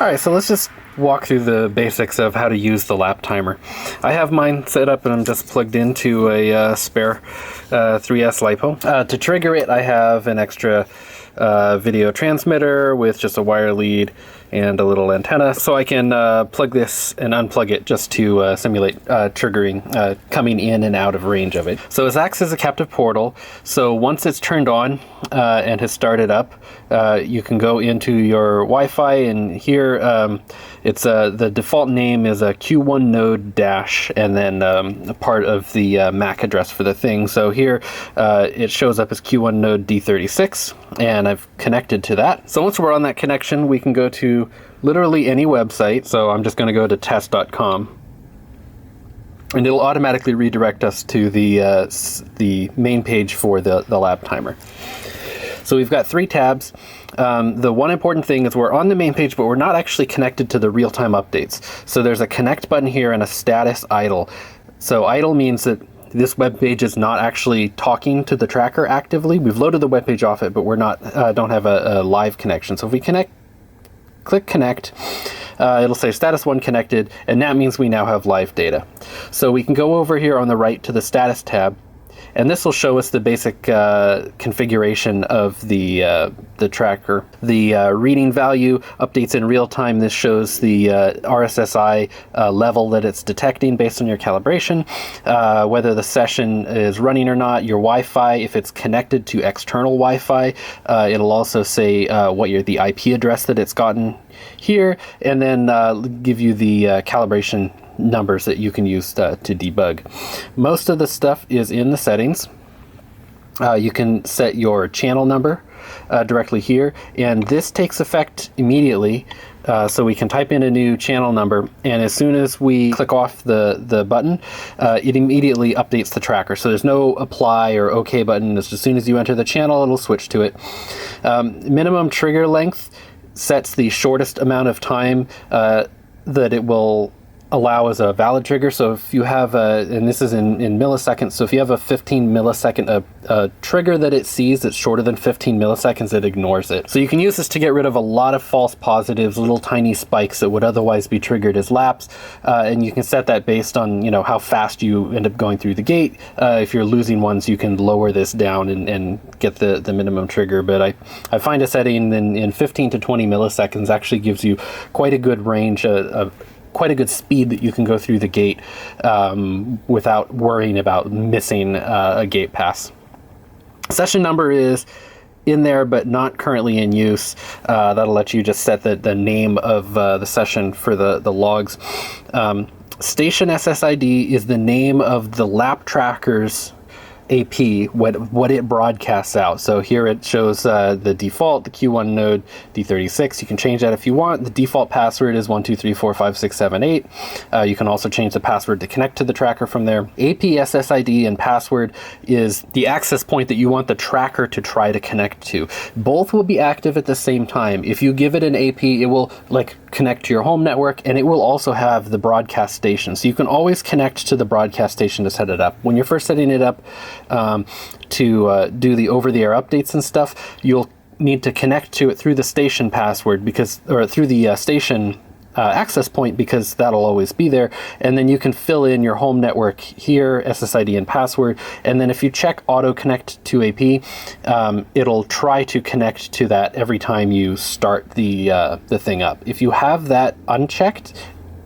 All right, so let's just walk through the basics of how to use the lap timer. I have mine set up and I'm just plugged into a spare 3S LiPo. To trigger it, I have an extra video transmitter with just a wire lead and a little antenna, so I can plug this and unplug it just to simulate triggering coming in and out of range of it. So it acts as a captive portal, so once it's turned on and has started up, you can go into your Wi-Fi, and here it's the default name is a Q1 node dash and then a part of the MAC address for the thing. So here it shows up as Q1 node D36, and I've connected to that. So once we're on that connection, we can go to literally any website. So I'm just going to go to test.com, and it'll automatically redirect us to the main page for the lap timer. So we've got 3 tabs. The one important thing is we're on the main page, but we're not actually connected to the real-time updates. So there's a connect button here and a status idle. So idle means that this web page is not actually talking to the tracker actively. We've loaded the web page off it, but we're not don't have a live connection. So if we click connect, it'll say status 1 connected, and that means we now have live data. So we can go over here on the right to the status tab, and this will show us the basic configuration of the tracker. The reading value updates in real time. This shows the RSSI level that it's detecting based on your calibration, whether the session is running or not, your Wi-Fi, if it's connected to external Wi-Fi. It'll also say what the IP address that it's gotten here, and then give you the calibration numbers that you can use to debug. Most of the stuff is in the settings. You can set your channel number directly here, and this takes effect immediately. So we can type in a new channel number, and as soon as we click off the button, it immediately updates the tracker. So there's no apply or OK button. As soon as you enter the channel, it'll switch to it. Minimum trigger length sets the shortest amount of time that it will allow as a valid trigger. So if you have and this is in milliseconds, so if you have a 15 millisecond trigger that it sees that's shorter than 15 milliseconds, it ignores it. So you can use this to get rid of a lot of false positives, little tiny spikes that would otherwise be triggered as laps, and you can set that based on how fast you end up going through the gate. If you're losing ones, you can lower this down and get the minimum trigger, but I find a setting in 15 to 20 milliseconds actually gives you quite a good range of quite a good speed that you can go through the gate without worrying about missing a gate pass. Session number is in there but not currently in use. That'll let you just set the name of the session for the logs. Station SSID is the name of the lap tracker's AP, what it broadcasts out. So here it shows the default, the Q1 node D36. You can change that if you want. The default password is 1234567 8. You can also change the password to connect to the tracker from there. AP, SSID, and password is the access point that you want the tracker to try to connect to. Both will be active at the same time. If you give it an AP, it will connect to your home network, and it will also have the broadcast station. So you can always connect to the broadcast station to set it up. When you're first setting it up, to do the over-the-air updates and stuff, you'll need to connect to it through the station password through the station access point, because that'll always be there. And then you can fill in your home network here, SSID and password. And then if you check auto connect to AP, it'll try to connect to that every time you start the thing up. If you have that unchecked,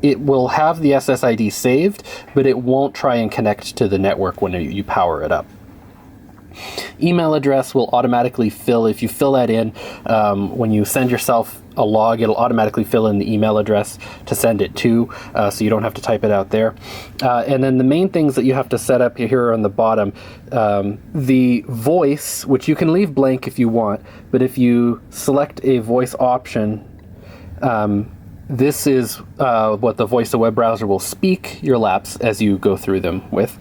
it will have the SSID saved, but it won't try and connect to the network when you power it up. Email address will automatically fill. If you fill that in, when you send yourself a log, it'll automatically fill in the email address to send it to, so you don't have to type it out there. And then the main things that you have to set up here on the bottom, the voice, which you can leave blank if you want, but if you select a voice option, this is what the voice of web browser will speak your laps as you go through them with.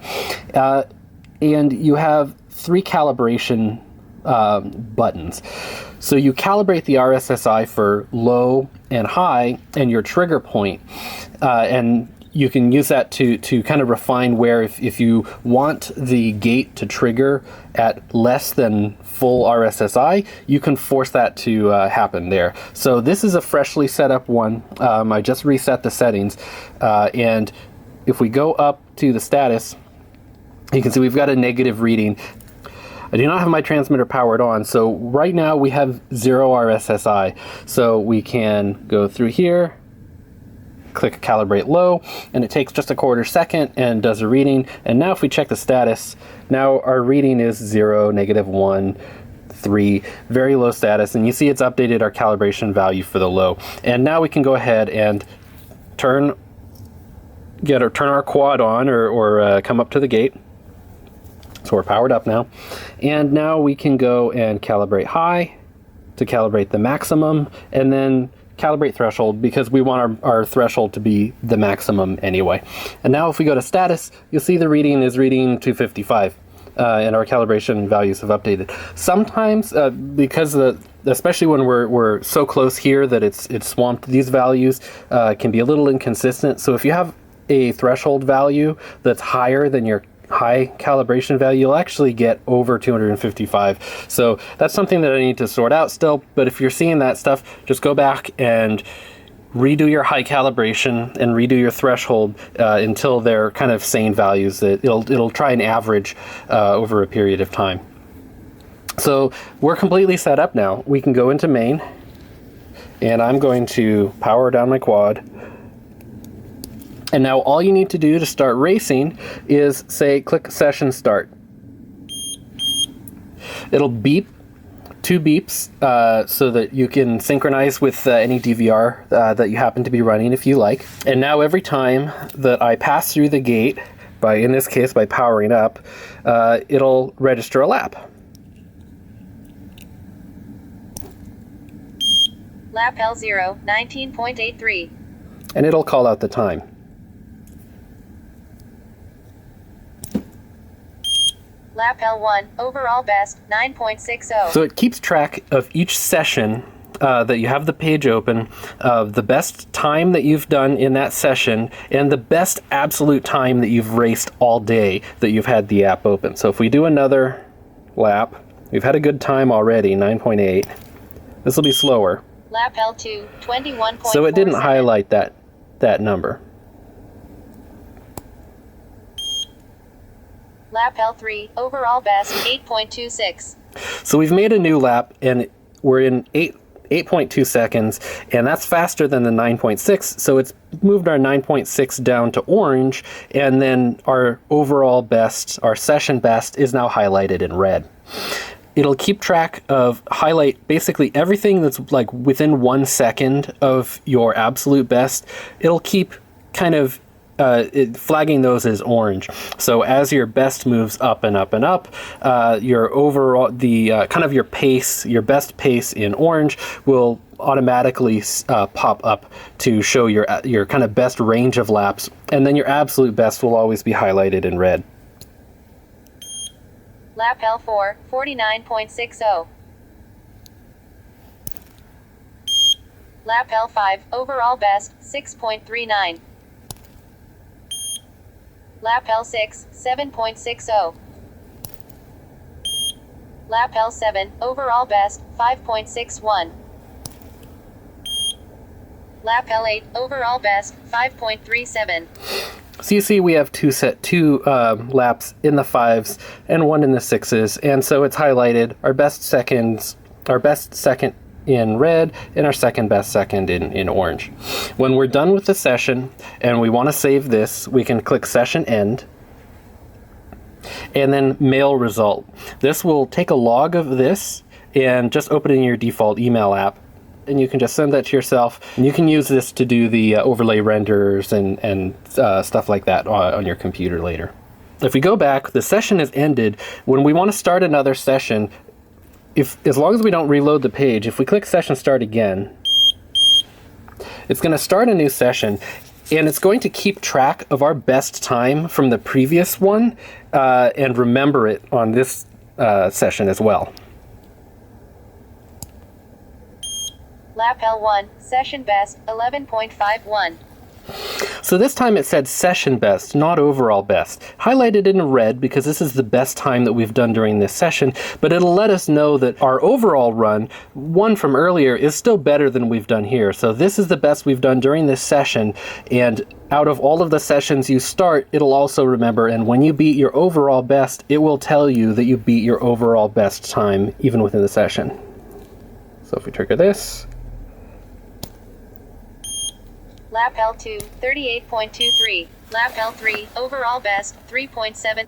And you have 3 calibration buttons. So you calibrate the RSSI for low and high and your trigger point. And you can use that to kind of refine where if you want the gate to trigger at less than full RSSI, you can force that to happen there. So this is a freshly set up one. I just reset the settings, and if we go up to the status, you can see we've got a negative reading. I do not have my transmitter powered on, so right now we have 0 RSSI. So we can go through here, click calibrate low, and it takes just a quarter second and does a reading. And now if we check the status, now our reading is 0, -1, 3, very low status, and you see it's updated our calibration value for the low. And now we can go ahead and turn our quad on or come up to the gate. So we're powered up now. And now we can go and calibrate high to calibrate the maximum, and then calibrate threshold because we want our threshold to be the maximum anyway. And now if we go to status, you'll see the reading is reading 255. And our calibration values have updated. Sometimes, because especially when we're so close here that it's swamped, these values can be a little inconsistent. So if you have a threshold value that's higher than your high calibration value, you'll actually get over 255. So that's something that I need to sort out still. But if you're seeing that stuff, just go back and redo your high calibration and redo your threshold until they're kind of sane values that it'll try and average over a period of time. So we're completely set up now. We can go into main, and I'm going to power down my quad. And now all you need to do to start racing is click session start. It'll beep 2 beeps so that you can synchronize with any DVR that you happen to be running if you like. And now every time that I pass through the gate, in this case by powering up, it'll register a lap. Lap L0, 19.83. And it'll call out the time. Lap L1, overall best, 9.60. So it keeps track of each session that you have the page open, of the best time that you've done in that session, and the best absolute time that you've raced all day that you've had the app open. So if we do another lap, we've had a good time already, 9.8. This will be slower. Lap L2, 21.47. So it didn't highlight that number. Lap L3, overall best, 8.26. So we've made a new lap, and we're in 8.2 seconds, and that's faster than the 9.6, so it's moved our 9.6 down to orange, and then our overall best, our session best, is now highlighted in red. It'll keep track of basically everything that's like within 1 second of your absolute best. It'll keep kind of flagging those as orange. So as your best moves up and up and up, your overall, kind of your pace, your best pace in orange will automatically pop up to show your kind of best range of laps, and then your absolute best will always be highlighted in red. Lap L4, 49.60. Lap L5, overall best, 6.39. Lap L6, 7.60. Lap L7, overall best, 5.61. Lap L8, overall best, 5.37. So you see we have two laps in the 5s and 1 in the 6s, and so it's highlighted our best second in red and our second best second in orange. When we're done with the session and we want to save this, we can click session end and then mail result. This will take a log of this and just open it in your default email app, and you can just send that to yourself, and you can use this to do the overlay renders and stuff like that on your computer later. If we go back, the session is ended. When we want to start another session, as long as we don't reload the page, if we click session start again, it's going to start a new session, and it's going to keep track of our best time from the previous one and remember it on this session as well. Lap L1, session best, 11.51. So this time it said session best, not overall best. Highlighted in red because this is the best time that we've done during this session, but it'll let us know that our overall run, one from earlier, is still better than we've done here. So this is the best we've done during this session, and out of all of the sessions you start, it'll also remember, and when you beat your overall best, it will tell you that you beat your overall best time even within the session. So if we trigger this, Lap L2, 38.23. Lap L3, overall best, 3.7.